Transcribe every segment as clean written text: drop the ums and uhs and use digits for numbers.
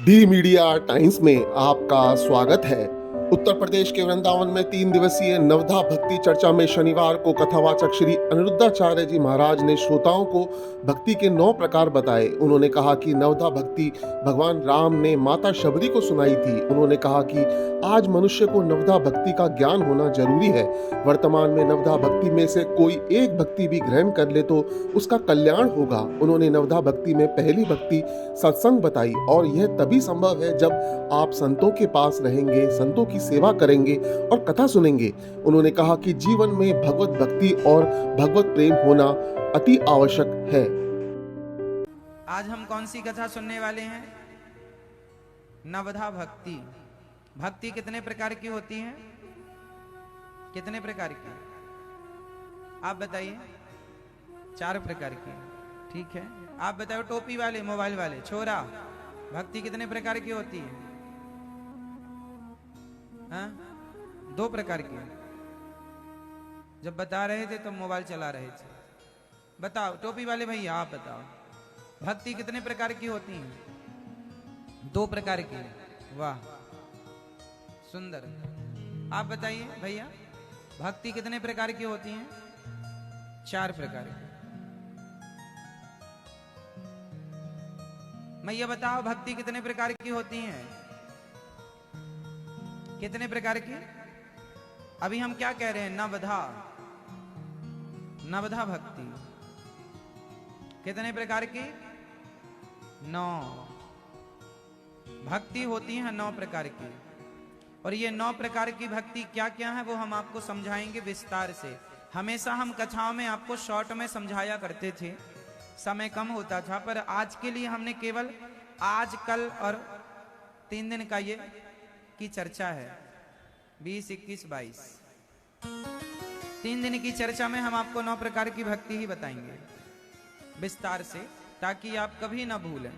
D media times में आपका स्वागत है। उत्तर प्रदेश के वृंदावन में 3 दिवसीय नवधा भक्ति चर्चा में शनिवार को कथावाचक श्री अनिरुद्धाचार्य जी महाराज ने श्रोताओं को भक्ति के 9 प्रकार बताए। उन्होंने कहा कि नवधा भक्ति भगवान राम ने माता शबरी को सुनाई थी। उन्होंने कहा कि आज मनुष्य को नवधा भक्ति का ज्ञान होना जरूरी है। वर्तमान में नवधा भक्ति में से कोई एक भक्ति भी ग्रहण कर ले तो उसका कल्याण होगा। उन्होंने नवधा भक्ति में पहली भक्ति सत्संग बताई और यह तभी संभव है जब आप संतों के पास रहेंगे, संतों की सेवा करेंगे और कथा सुनेंगे। उन्होंने कहा कि जीवन में भगवत भक्ति और भगवत प्रेम होना अति आवश्यक है। आज हम कौन सी कथा सुनने वाले हैं? नवधा भक्ति। भक्ति कितने प्रकार की होती है? कितने प्रकार की? आप बताइए। 4 प्रकार की। ठीक है, आप बताओ। टोपी वाले, मोबाइल वाले, छोरा, भक्ति कितने प्रकार की होती है? हाँ? 2 प्रकार की। जब बता रहे थे तो मोबाइल चला रहे थे। बताओ टोपी वाले भैया, आप बताओ भक्ति कितने प्रकार की होती है? 2 प्रकार की। वाह, सुंदर। आप बताइए भैया, भक्ति कितने प्रकार की होती है? 4 प्रकार की। मैया बताओ, भक्ति कितने प्रकार की होती है? कितने प्रकार की? अभी हम क्या कह रहे हैं? नवधा। नवधा भक्ति कितने प्रकार की? 9 भक्ति होती है। 9 प्रकार की। और ये 9 प्रकार की भक्ति क्या क्या है वो हम आपको समझाएंगे विस्तार से। हमेशा हम कथाओं में आपको शॉर्ट में समझाया करते थे, समय कम होता था, पर आज के लिए हमने केवल आज, कल और 3 दिन का ये की चर्चा है। 20, 21, 22 3 दिन की चर्चा में हम आपको 9 प्रकार की भक्ति ही बताएंगे विस्तार से, ताकि आप कभी ना भूलें।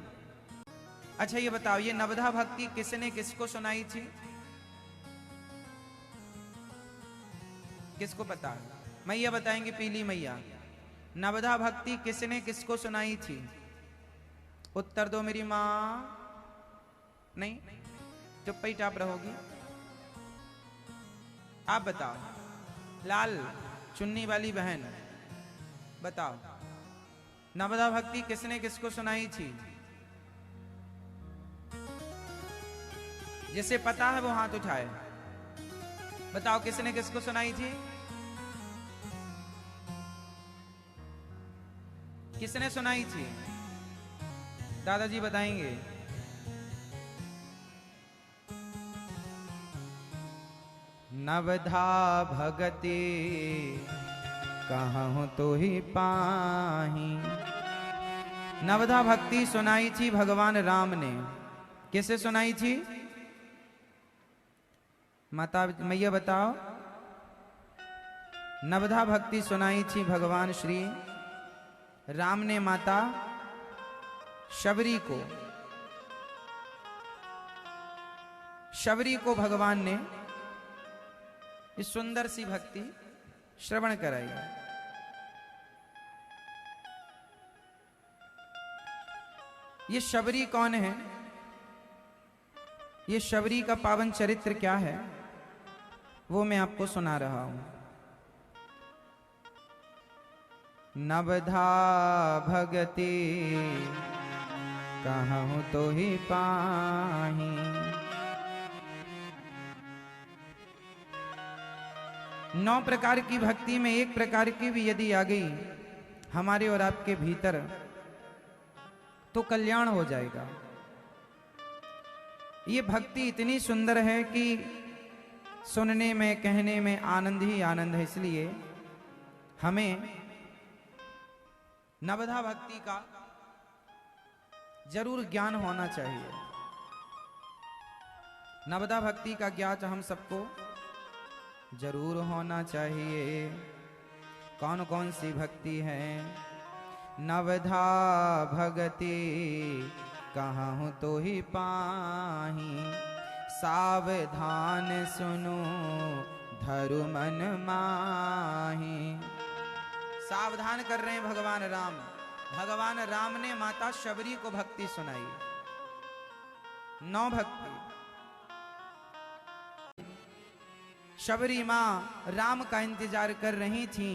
अच्छा ये बताओ, ये नवधा भक्ति किसने किसको सुनाई थी? किसको पता है? मैया बताएंगे, पीली मैया। नवधा भक्ति किसने किसको सुनाई थी? उत्तर दो मेरी माँ। नहीं, चुप ही टाप रहोगी। आप बताओ। लाल चुन्नी वाली बहन, बताओ नवधा भक्ति किसने किसको सुनाई थी? जिसे पता है वो हाथ उठाए। बताओ किसने किसको सुनाई थी? किसने सुनाई थी? दादाजी बताएंगे। नवधा भगति कहूं तो ही पाही। नवधा भक्ति सुनाई थी भगवान राम ने। किसे सुनाई थी? माता मैया बताओ। नवधा भक्ति सुनाई थी भगवान श्री राम ने माता शबरी को। शबरी को भगवान ने इस सुंदर सी भक्ति श्रवण कराई। ये शबरी कौन है? ये शबरी का पावन चरित्र क्या है वो मैं आपको सुना रहा हूं। नवधा भगति कहूं तो ही पाही। नौ प्रकार की भक्ति में एक प्रकार की भी यदि आ गई हमारे और आपके भीतर तो कल्याण हो जाएगा। ये भक्ति इतनी सुंदर है कि सुनने में, कहने में आनंद ही आनंद है। इसलिए हमें नवधा भक्ति का जरूर ज्ञान होना चाहिए। नवधा भक्ति का ज्ञान हम सबको जरूर होना चाहिए। कौन कौन सी भक्ति है? नवधा भगति कहूं तो ही पाही। सावधान सुनो धरु मन माही। सावधान कर रहे हैं भगवान राम। भगवान राम ने माता शबरी को भक्ति सुनाई। नौ भक्ति। शबरी माँ राम का इंतजार कर रही थी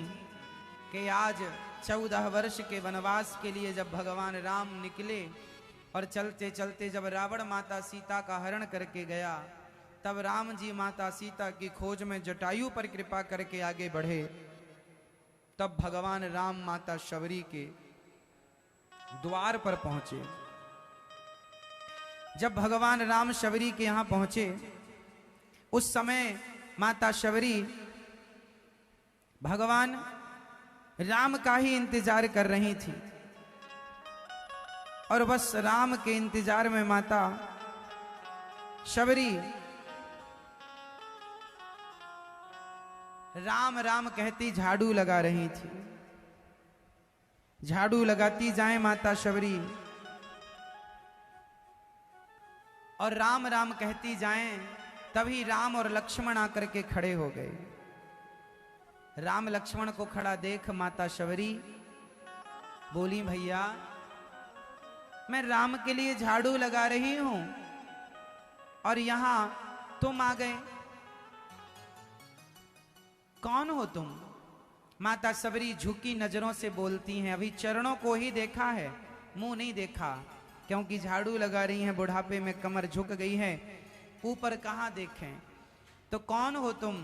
कि आज 14 वर्ष के वनवास के लिए जब भगवान राम निकले और चलते चलते जब रावण माता सीता का हरण करके गया, तब राम जी माता सीता की खोज में जटायु पर कृपा करके आगे बढ़े। तब भगवान राम माता शबरी के द्वार पर पहुंचे। जब भगवान राम शबरी के यहां पहुंचे, उस समय माता शबरी भगवान राम का ही इंतजार कर रही थी और बस राम के इंतजार में माता शबरी राम राम कहती झाड़ू लगा रही थी। झाड़ू लगाती जाए माता शबरी और राम राम कहती जाएं, तभी राम और लक्ष्मण आकर के खड़े हो गए। राम लक्ष्मण को खड़ा देख माता शबरी बोली, भैया मैं राम के लिए झाड़ू लगा रही हूं और यहां तुम आ गए, कौन हो तुम? माता शबरी झुकी नजरों से बोलती हैं, अभी चरणों को ही देखा है, मुंह नहीं देखा, क्योंकि झाड़ू लगा रही हैं, बुढ़ापे में कमर झुक गई है, ऊपर कहां देखें। तो कौन हो तुम?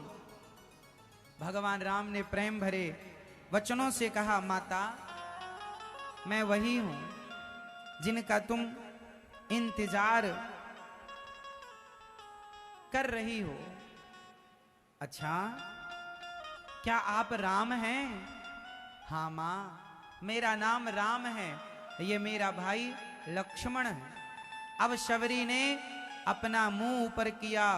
भगवान राम ने प्रेम भरे वचनों से कहा, माता मैं वही हूं जिनका तुम इंतजार कर रही हो। अच्छा, क्या आप राम हैं? हाँ मां, मेरा नाम राम है, ये मेरा भाई लक्ष्मण है। अब शबरी ने अपना मुंह ऊपर किया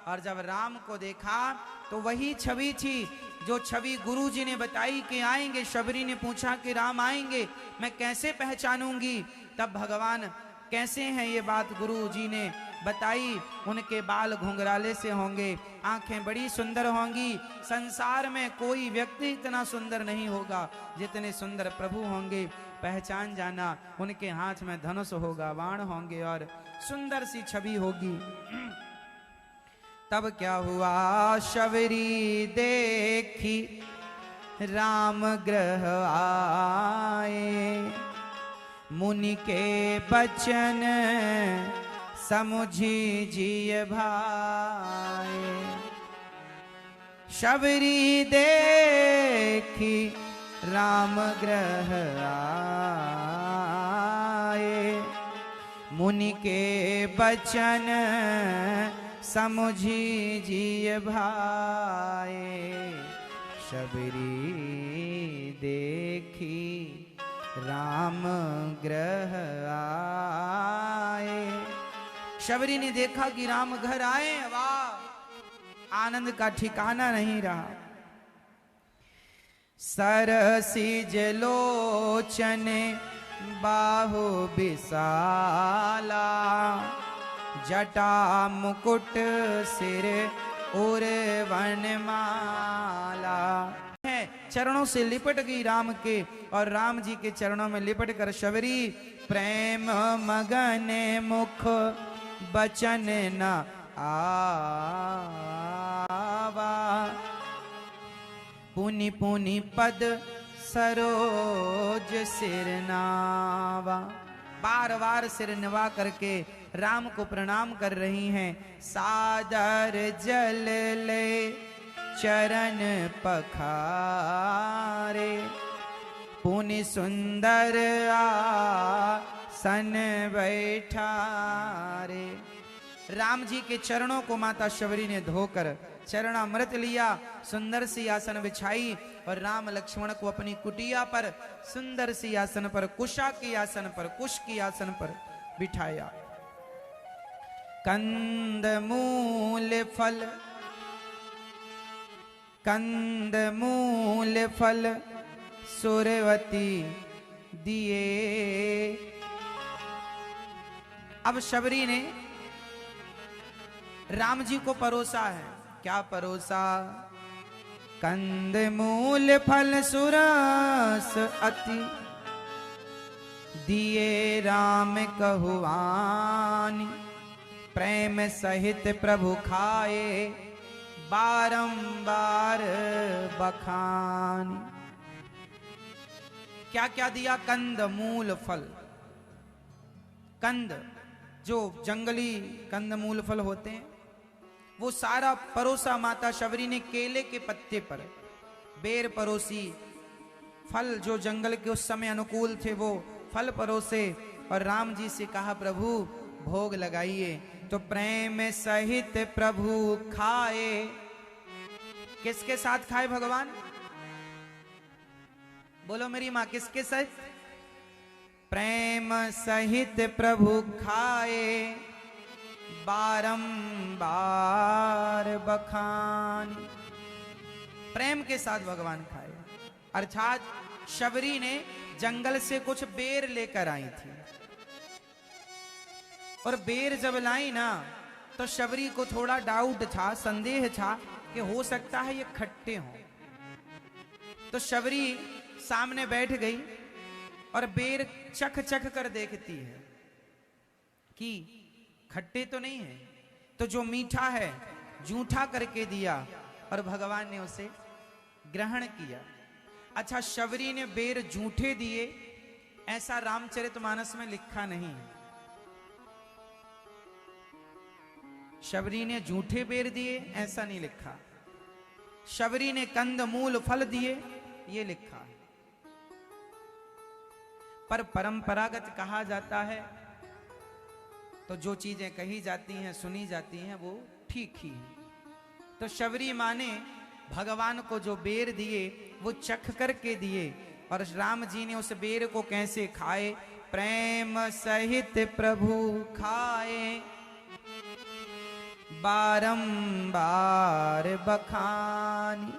और जब राम को देखा तो वही छवि थी जो छवि गुरुजी ने बताई कि आएंगे। शबरी ने पूछा कि राम आएंगे, मैं कैसे पहचानूंगी? तब भगवान कैसे हैं ये बात गुरुजी ने बताई। उनके बाल घुंघराले से होंगे, आंखें बड़ी सुंदर होंगी, संसार में कोई व्यक्ति इतना सुंदर नहीं होगा जितने सुंदर प्रभु होंगे। पहचान जाना, उनके हाथ में धनुष होगा, बाण होंगे और सुंदर सी छवि होगी। तब क्या हुआ, शबरी देखी राम ग्रह आए, मुनि के बचन समुझी जिय भाए। शबरी देखी राम ग्रह आए, मुनि के बचन समुझी जिय भाए। शबरी देखी राम ग्रह आए। शबरी ने देखा कि राम घर आए, वाह, आनंद का ठिकाना नहीं रहा। सरसिज लोचन बाहु विशाला, जटा मुकुट सिर उर वनमाला। है चरणों से लिपट गई राम के और राम जी के चरणों में लिपट कर शबरी प्रेम मगन मुख बचन न आवा, पुनि पुनि पद सरोज सिर नावा। बार बार सिर नवा करके राम को प्रणाम कर रही हैं। सादर जल ले चरण पखारे, पुनि सुंदर आसन बैठारे। राम जी के चरणों को माता शबरी ने धोकर चरणामृत लिया, सुंदर सी आसन बिछाई और राम लक्ष्मण को अपनी कुटिया पर सुंदर सी आसन पर, कुशा की आसन पर, कुश की आसन पर बिठाया। कंद मूल फल, कंद मूल फल सुरवती दिए। अब शबरी ने राम जी को परोसा है। क्या परोसा? कंद मूल फल सुरस अति दिए राम कहुआनी, प्रेम सहित प्रभु खाए बारंबार बखानी। क्या क्या दिया? कंद मूल फल। कंद जो जंगली कंद मूल फल होते हैं वो सारा परोसा माता शबरी ने। केले के पत्ते पर बेर परोसी, फल जो जंगल के उस समय अनुकूल थे वो फल परोसे और राम जी से कहा प्रभु भोग लगाइए। तो प्रेम सहित प्रभु खाए। किसके साथ खाए भगवान? बोलो मेरी मां, किसके साथ? प्रेम सहित प्रभु खाए बारंबार बखानी। प्रेम के साथ भगवान खाए, अर्थात शबरी ने जंगल से कुछ बेर लेकर आई थी और बेर जब लाई ना तो शबरी को थोड़ा डाउट था, संदेह था कि हो सकता है ये खट्टे हों। तो शबरी सामने बैठ गई और बेर चख चख कर देखती है कि खट्टे तो नहीं है। तो जो मीठा है जूठा करके दिया और भगवान ने उसे ग्रहण किया। अच्छा, शबरी ने बेर जूठे दिए ऐसा रामचरितमानस में लिखा नहीं। शबरी ने जूठे बेर दिए ऐसा नहीं लिखा। शबरी ने कंद मूल फल दिए ये लिखा। पर परंपरागत कहा जाता है तो जो चीजें कही जाती हैं सुनी जाती हैं वो ठीक ही है। तो शबरी मां ने भगवान को जो बेर दिए वो चख करके दिए और राम जी ने उस बेर को कैसे खाए? प्रेम सहित प्रभु खाए बारंबार बखानी।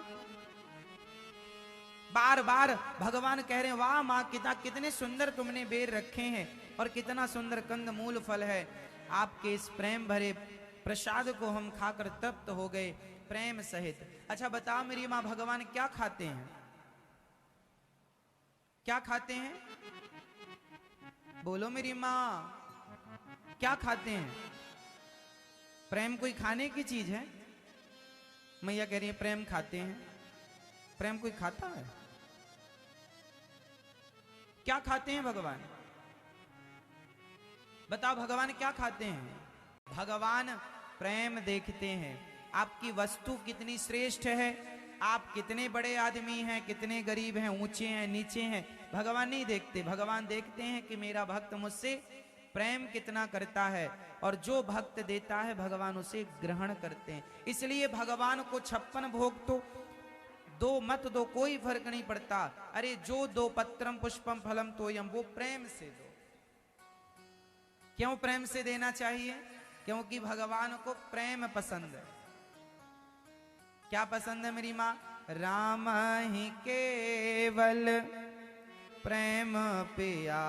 बार बार भगवान कह रहे हैं वाह मां, कितने सुंदर तुमने बेर रखे हैं और कितना सुंदर कंद मूल फल है। आपके इस प्रेम भरे प्रसाद को हम खाकर तृप्त हो गए प्रेम सहित। अच्छा बताओ मेरी मां, भगवान क्या खाते हैं? क्या खाते हैं? बोलो मेरी मां, क्या खाते हैं? प्रेम कोई खाने की चीज है? मैया कह रही है प्रेम खाते हैं। प्रेम कोई खाता है? क्या खाते हैं भगवान? बताओ भगवान क्या खाते हैं? भगवान प्रेम देखते हैं। आपकी वस्तु कितनी श्रेष्ठ है, आप कितने बड़े आदमी हैं, कितने गरीब हैं, ऊंचे हैं, नीचे हैं, भगवान नहीं देखते। भगवान देखते हैं कि मेरा भक्त मुझसे प्रेम कितना करता है और जो भक्त देता है भगवान उसे ग्रहण करते हैं। इसलिए भगवान को 56 भोग तो दो मत दो, कोई फर्क नहीं पड़ता। अरे जो दो पत्रम पुष्पम फलम तोयम, वो प्रेम से दो। क्यों प्रेम से देना चाहिए? क्योंकि भगवान को प्रेम पसंद है। क्या पसंद है मेरी मां? राम ही केवल प्रेम प्यारा,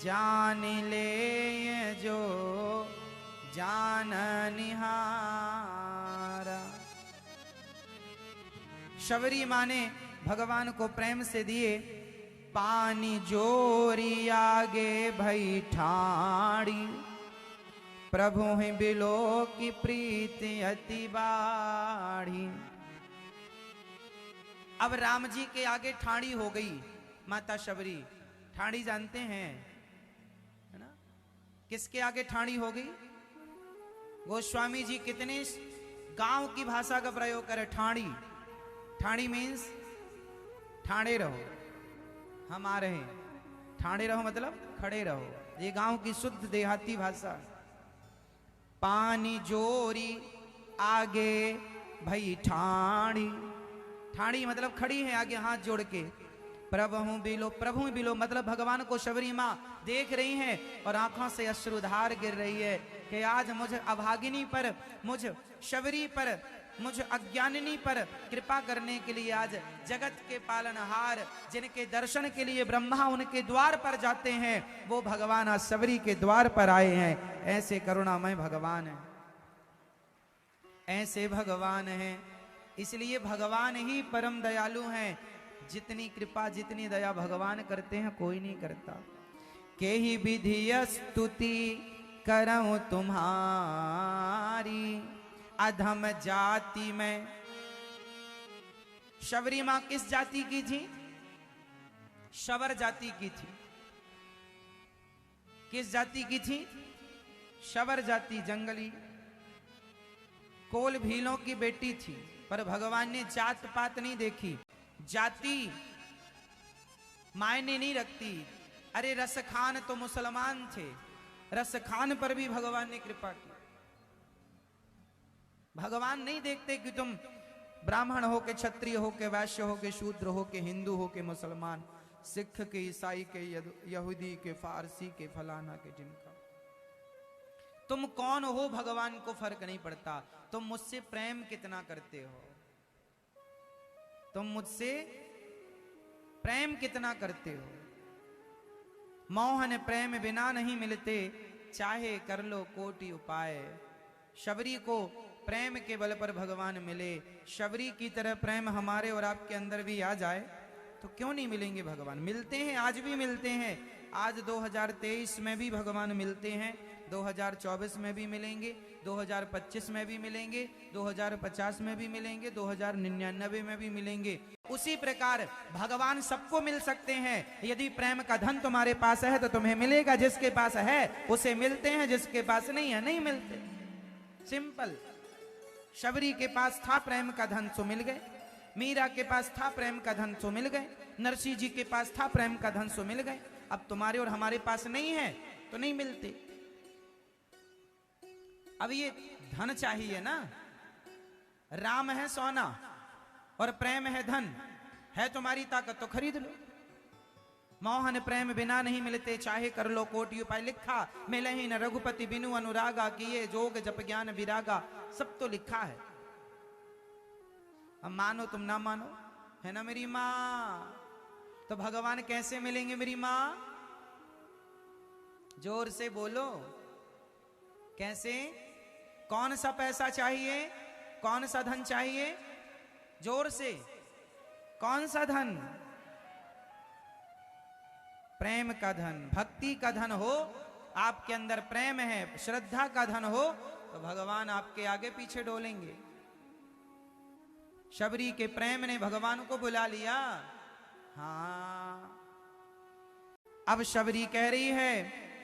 जान ले जो जान निहारा। शबरी मां ने भगवान को प्रेम से दिए। पानी जोरी आगे भई ठाड़ी, प्रभु ही बिलो की प्रीति अति बाढ़ी। अब राम जी के आगे ठाड़ी हो गई माता शबरी। ठाड़ी जानते हैं है ना? किसके आगे ठाड़ी हो गई? गोस्वामी जी कितने गांव की भाषा का प्रयोग करे। ठाड़ी, ठाड़ी मीन्स ठाड़े रहो, हम आ रहे हैं। ठाड़े रहो मतलब खड़े रहो। ये गांव की शुद्ध देहाती भाषा। पानी जोरी आगे भई ठाड़ी, ठाड़ी मतलब खड़ी है आगे हाथ जोड़ के। प्रभु बिलो, प्रभु बिलो मतलब भगवान को शबरी मां देख रही हैं और आंखों से अश्रुधार गिर रही है कि आज मुझ अभागिनी पर, मुझ शबरी पर, मुझ अज्ञानिनी पर कृपा करने के लिए आज जगत के पालनहार, जिनके दर्शन के लिए ब्रह्मा उनके द्वार पर जाते हैं, वो भगवान आज शबरी के द्वार पर आए हैं। ऐसे करुणामय भगवान है, ऐसे भगवान हैं। इसलिए भगवान ही परम दयालु हैं। जितनी कृपा जितनी दया भगवान करते हैं कोई नहीं करता। के ही विधि स्तुति करऊं तुम्हारी, अधम जाति में। शबरी मां किस जाति की थी? शबर जाति की थी। किस जाति की थी? शबर जाति, जंगली कोल भीलों की बेटी थी। पर भगवान ने जात पात नहीं देखी, जाति मायने नहीं रखती। अरे रस खान तो मुसलमान थे, रस खान पर भी भगवान ने कृपा की। भगवान नहीं देखते कि तुम ब्राह्मण हो के, क्षत्रिय हो के, वैश्य हो के, शूद्र हो के, हिंदू हो के, मुसलमान, सिख के, ईसाई के, यहूदी के, फारसी के, फलाना के, जिनका तुम कौन हो भगवान को फर्क नहीं पड़ता। तुम मुझसे प्रेम कितना करते हो, तुम मुझसे प्रेम कितना करते हो। मोहन प्रेम बिना नहीं मिलते, चाहे कर लो कोटि उपाय। शबरी को प्रेम के बल पर भगवान मिले। शबरी की तरह प्रेम हमारे और आपके अंदर भी आ जाए तो क्यों नहीं मिलेंगे भगवान? मिलते हैं, आज भी मिलते हैं। आज 2023 में भी भगवान मिलते हैं, 2024 में भी मिलेंगे, 2025 में भी मिलेंगे, 2050 में भी मिलेंगे, 2099 में भी मिलेंगे। उसी प्रकार भगवान सबको मिल सकते हैं। यदि प्रेम का धन तुम्हारे पास है तो तुम्हें मिलेगा, जिसके पास है उसे मिलते हैं, जिसके पास नहीं है नहीं मिलते। सिंपल। शबरी के पास था प्रेम का धन सो मिल गए, मीरा के पास था प्रेम का धन सो मिल गए, नरसिंह जी के पास था प्रेम का धन सो मिल गए। अब तुम्हारे और हमारे पास नहीं है तो नहीं मिलते। अब ये धन चाहिए ना, राम है सोना और प्रेम है धन, है तुम्हारी ताकत तो खरीद लो। मोहन प्रेम बिना नहीं मिलते, चाहे कर लो कोटि उपाय। लिखा मिले ही न रघुपति बिनु अनुरागा, किए जोग जप ज्ञान विरागा, सब तो लिखा है। अब मानो तुम ना मानो, है ना मेरी माँ। तो भगवान कैसे मिलेंगे मेरी माँ? जोर से बोलो, कैसे? कौन सा पैसा चाहिए, कौन सा धन चाहिए? जोर से, कौन सा धन? प्रेम का धन, भक्ति का धन हो, आपके अंदर प्रेम है, श्रद्धा का धन हो तो भगवान आपके आगे पीछे डोलेंगे। शबरी के प्रेम ने भगवान को बुला लिया। हाँ, अब शबरी कह रही है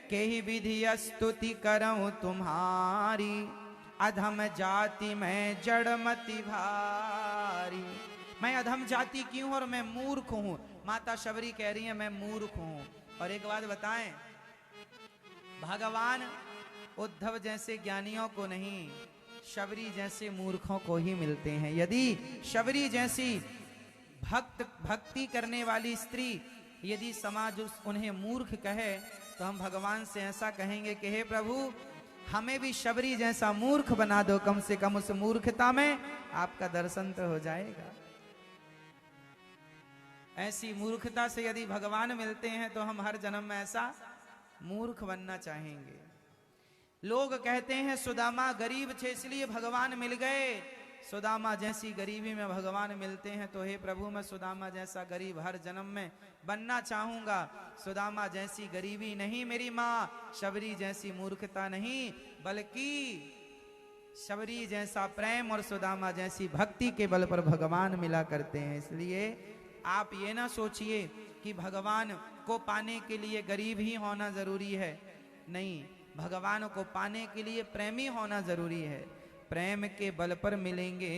के ही विधि स्तुति करऊं तुम्हारी, अधम जाति में जड़मति भारी। मैं अधम जाति की हूं और मैं मूर्ख हूं। माता शबरी कह रही है मैं मूर्ख हूं। और एक बात बताएं, भगवान उद्धव जैसे ज्ञानियों को नहीं, शबरी जैसे मूर्खों को ही मिलते हैं। यदि शबरी जैसी भक्ति करने वाली स्त्री, यदि समाज उन्हें मूर्ख कहे तो हम भगवान से ऐसा कहेंगे कि हे प्रभु, हमें भी शबरी जैसा मूर्ख बना दो, कम से कम उस मूर्खता में आपका दर्शन तो हो जाएगा। ऐसी मूर्खता से यदि भगवान मिलते हैं तो हम हर जन्म में ऐसा मूर्ख बनना चाहेंगे। लोग कहते हैं सुदामा गरीब थे इसलिए भगवान मिल गए। सुदामा जैसी गरीबी में भगवान मिलते हैं तो हे प्रभु, मैं सुदामा जैसा गरीब हर जन्म में बनना चाहूंगा। सुदामा जैसी गरीबी नहीं मेरी माँ, शबरी जैसी मूर्खता नहीं, बल्कि शबरी जैसा प्रेम और सुदामा जैसी भक्ति के बल पर भगवान मिला करते हैं। इसलिए आप ये ना सोचिए कि भगवान को पाने के लिए गरीब ही होना जरूरी है। नहीं, भगवान को पाने के लिए प्रेमी होना जरूरी है। प्रेम के बल पर मिलेंगे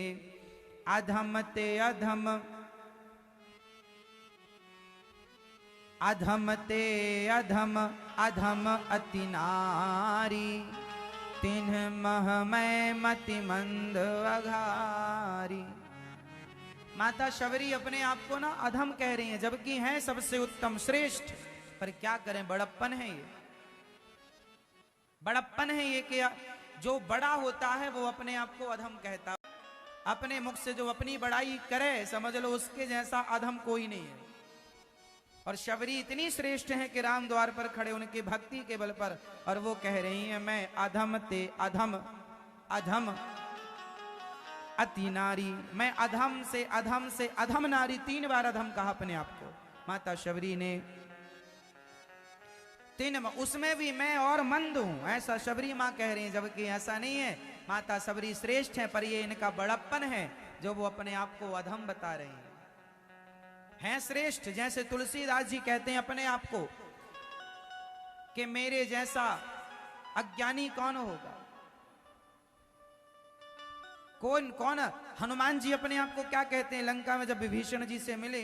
अधम ते अधम, अधम ते अधम, अधम अति नारी, तिन्ह मह मैं मति मंद अघारी। माता शबरी अपने आप को ना अधम कह रही हैं, जबकि हैं सबसे उत्तम श्रेष्ठ। पर क्या करें, बड़प्पन है ये, बड़प्पन है ये कि जो बड़ा होता है वो अपने आप को अधम कहता है। अपने मुख से जो अपनी बड़ाई करे समझ लो उसके जैसा अधम कोई नहीं है। और शबरी इतनी श्रेष्ठ है कि राम द्वार पर खड़े उनकी भक्ति के बल पर, और वो कह रही है मैं अधम ते अधम, अधम अति नारी। मैं अधम से अधम से अधम नारी, 3 बार अधम कहा अपने आप को। माता शबरी ने उसमें भी मैं और मंद हूं, ऐसा शबरी माँ कह रही है, जबकि ऐसा नहीं है। माता शबरी श्रेष्ठ है, पर ये इनका बड़प्पन है जो वो अपने आप को अधम बता रहे हैं श्रेष्ठ। जैसे तुलसीदास जी कहते हैं अपने आप को कि मेरे जैसा अज्ञानी कौन होगा, कौन। हनुमान जी अपने आप को क्या कहते हैं? लंका में जब विभीषण जी से मिले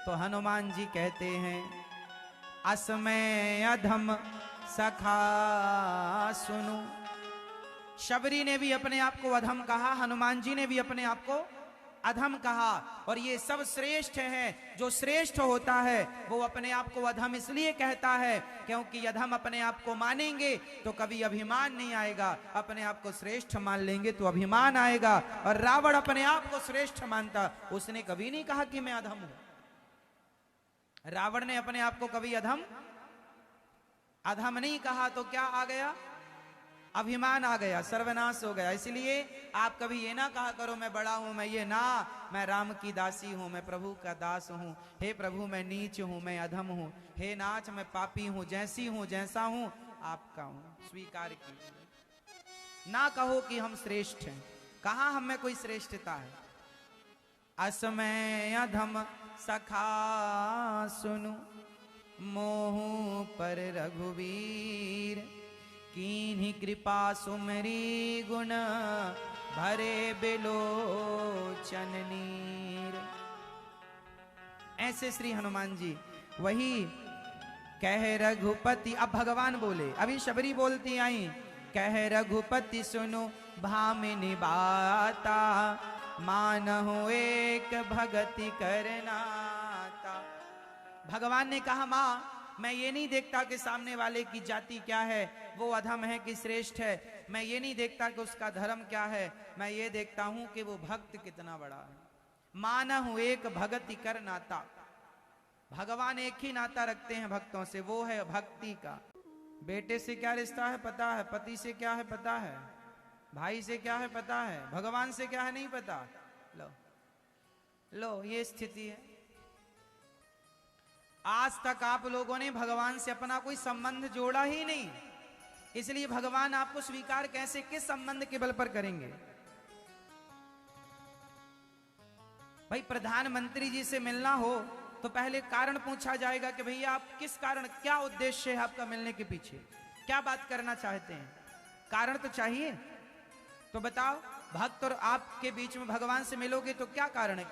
तो हनुमान जी कहते हैं, असमय अधम सखा सुनु। शबरी ने भी अपने आप को अधम कहा, हनुमान जी ने भी अपने आप को अधम कहा। और ये सब श्रेष्ठ है। जो श्रेष्ठ होता है वो अपने आप को अधम इसलिए कहता है क्योंकि अधम अपने आप को मानेंगे तो कभी अभिमान नहीं आएगा, अपने आप को श्रेष्ठ मान लेंगे तो अभिमान आएगा। और रावण अपने आप को श्रेष्ठ मानता, उसने कभी नहीं कहा कि मैं अधम हूं। रावण ने अपने आप को कभी अधम नहीं कहा, तो क्या आ गया? अभिमान आ गया, सर्वनाश हो गया। इसलिए आप कभी ये ना कहा करो मैं बड़ा हूं, मैं ये ना, मैं राम की दासी हूं, मैं प्रभु का दास हूं। हे प्रभु मैं नीच हूं, मैं अधम हूं। हे नाथ मैं पापी हूं, जैसी हूं जैसा हूं आपका हूं। स्वीकार कीजिए, ना कहो कि हम श्रेष्ठ हैं। कहां हम में कोई श्रेष्ठता है? असमय अधम सखा सुनु, मोह पर रघुवीर, कीन्ही कृपा सुमरी गुण, भरे बिलोचन नीर। ऐसे श्री हनुमान जी वही कह रघुपति। अब भगवान बोले, अभी शबरी बोलती आई, कह रघुपति सुनो भामिनी बाता, मानहु एक भगति करनाता। भगवान ने कहा, मां मैं ये नहीं देखता कि सामने वाले की जाति क्या है, वो अधम है कि श्रेष्ठ है। मैं ये नहीं देखता कि उसका धर्म क्या है, मैं ये देखता हूं कि वो भक्त कितना बड़ा है। मानहु एक भगति कर नाता। भगवान एक ही नाता रखते हैं भक्तों से, वो है भक्ति का। बेटे से क्या रिश्ता है पता है, पति से क्या है पता है, भाई से क्या है पता है, भगवान से क्या है नहीं पता। लो ये स्थिति है। आज तक आप लोगों ने भगवान से अपना कोई संबंध जोड़ा ही नहीं, इसलिए भगवान आपको स्वीकार कैसे, किस संबंध के बल पर करेंगे? भाई प्रधानमंत्री जी से मिलना हो तो पहले कारण पूछा जाएगा कि भैया आप किस कारण, क्या उद्देश्य है आपका मिलने के पीछे, क्या बात करना चाहते हैं? कारण तो चाहिए। तो बताओ, भक्त और आपके बीच में भगवान से मिलोगे तो क्या कारण है?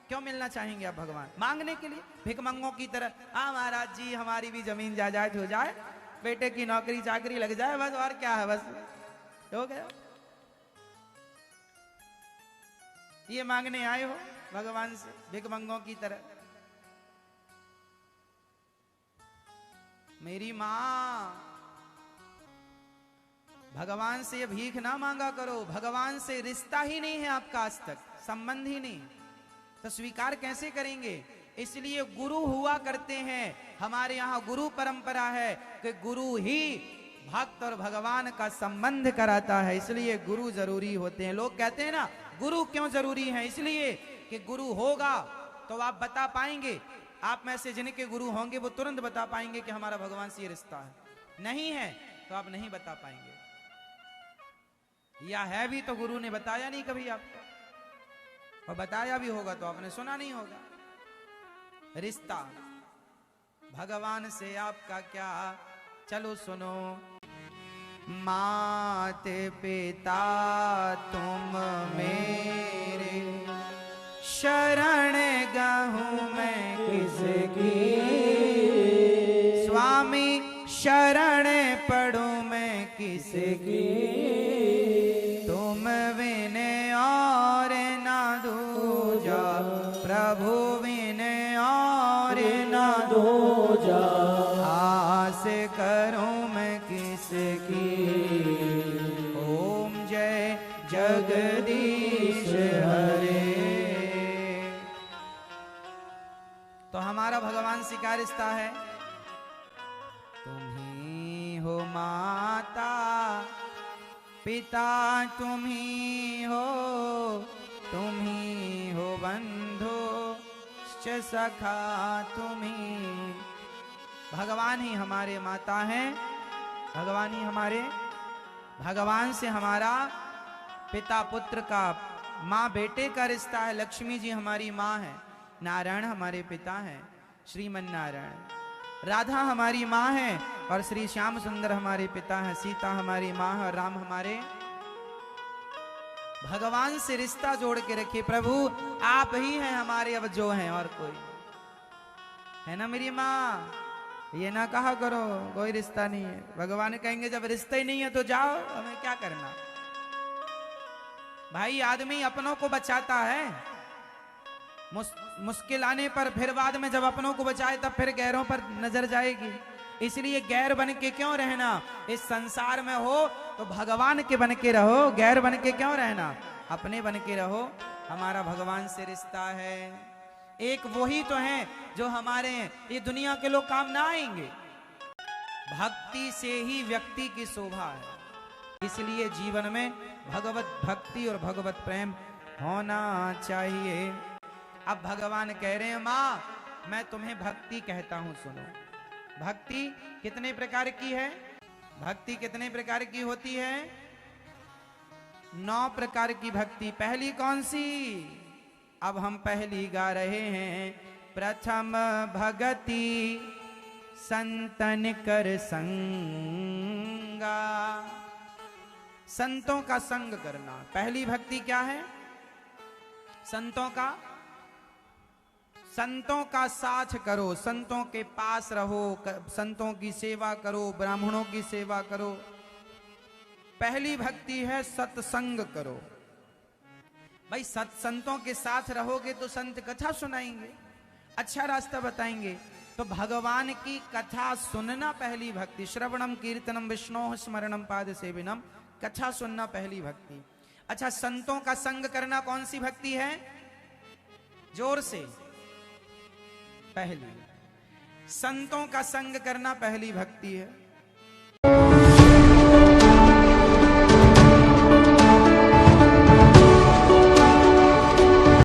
क्यों मिलना चाहेंगे आप भगवान? मांगने के लिए, भिखमंगों की तरह? हाँ महाराज जी हमारी भी जमीन जायदाद हो जाए, बेटे की नौकरी चाकरी लग जाए, बस और क्या है, बस हो गया। ये मांगने आए हो भगवान से भिखमंगों की तरह? मेरी मां, भगवान से ये भीख ना मांगा करो। भगवान से रिश्ता ही नहीं है आपका, आज तक संबंध ही नहीं, तो स्वीकार कैसे करेंगे? इसलिए गुरु हुआ करते हैं। हमारे यहाँ गुरु परंपरा है कि गुरु ही भक्त और भगवान का संबंध कराता है, इसलिए गुरु जरूरी होते हैं। लोग कहते हैं ना गुरु क्यों जरूरी है? इसलिए कि गुरु होगा तो आप बता पाएंगे, आप में से जिनके गुरु होंगे वो तुरंत बता पाएंगे कि हमारा भगवान से ये रिश्ता है। नहीं है तो आप नहीं बता पाएंगे, या है भी तो गुरु ने बताया नहीं कभी आपको, और बताया भी होगा तो आपने सुना नहीं होगा। रिश्ता भगवान से आपका क्या? चलो सुनो। माते पिता तुम मेरे, शरण गहूं मैं किसकी, स्वामी शरण पढ़ूं मैं किसकी, तुम बिन और ना दूजा, प्रभु बिन और ना दूजा, आस करूं मैं किसकी, ओम जय जगदीश हरे। तो हमारा भगवान से क्या रिश्ता है? तुम ही हो माता पिता, तुम ही हो बंधु सखा, तुम ही भगवान ही हमारे माता हैं, भगवान ही हमारे, भगवान से हमारा पिता पुत्र का, माँ बेटे का रिश्ता है। लक्ष्मी जी हमारी माँ है, नारायण हमारे पिता हैं, श्रीमन नारायण। राधा हमारी माँ है और श्री श्याम सुंदर हमारे पिता हैं। सीता हमारी माँ है और राम हमारे। भगवान से रिश्ता जोड़ के रखिए। प्रभु आप ही हैं हमारे, अब जो हैं और कोई है ना। मेरी माँ ये ना कहा करो कोई रिश्ता नहीं है। भगवान कहेंगे जब रिश्ता ही नहीं है तो जाओ, हमें क्या करना। भाई आदमी अपनों को बचाता है, मुश्किल आने पर, फिर बाद में जब अपनों को बचाए तब फिर गैरों पर नजर जाएगी। इसलिए गैर बन के क्यों रहना। इस संसार में हो तो भगवान के बन के रहो, गैर बन के क्यों रहना, अपने बन के रहो। हमारा भगवान से रिश्ता है। एक वही तो है जो हमारे ये दुनिया के लोग काम ना आएंगे। भक्ति से ही व्यक्ति की शोभा है। इसलिए जीवन में भगवत भक्ति और भगवत प्रेम होना चाहिए। अब भगवान कह रहे हैं माँ मैं तुम्हें भक्ति कहता हूं, सुनो। भक्ति कितने प्रकार की है। भक्ति कितने प्रकार की होती है। 9 प्रकार की भक्ति। पहली कौन सी। अब हम पहली गा रहे हैं। प्रथम भगति संतन कर संगा। संतों का संग करना पहली भक्ति क्या है। संतों का साथ करो, संतों के पास रहो, संतों की सेवा करो, ब्राह्मणों की सेवा करो। पहली भक्ति है सत्संग करो। भाई सत्संतों के साथ रहोगे तो संत कथा सुनाएंगे, अच्छा रास्ता बताएंगे। तो भगवान की कथा सुनना पहली भक्ति। श्रवणम कीर्तनम विष्णोः स्मरणम पाद सेविनम। कथा सुनना पहली भक्ति। अच्छा संतों का संग करना कौन सी भक्ति है। जोर से। पहली संतों का संग करना पहली भक्ति है।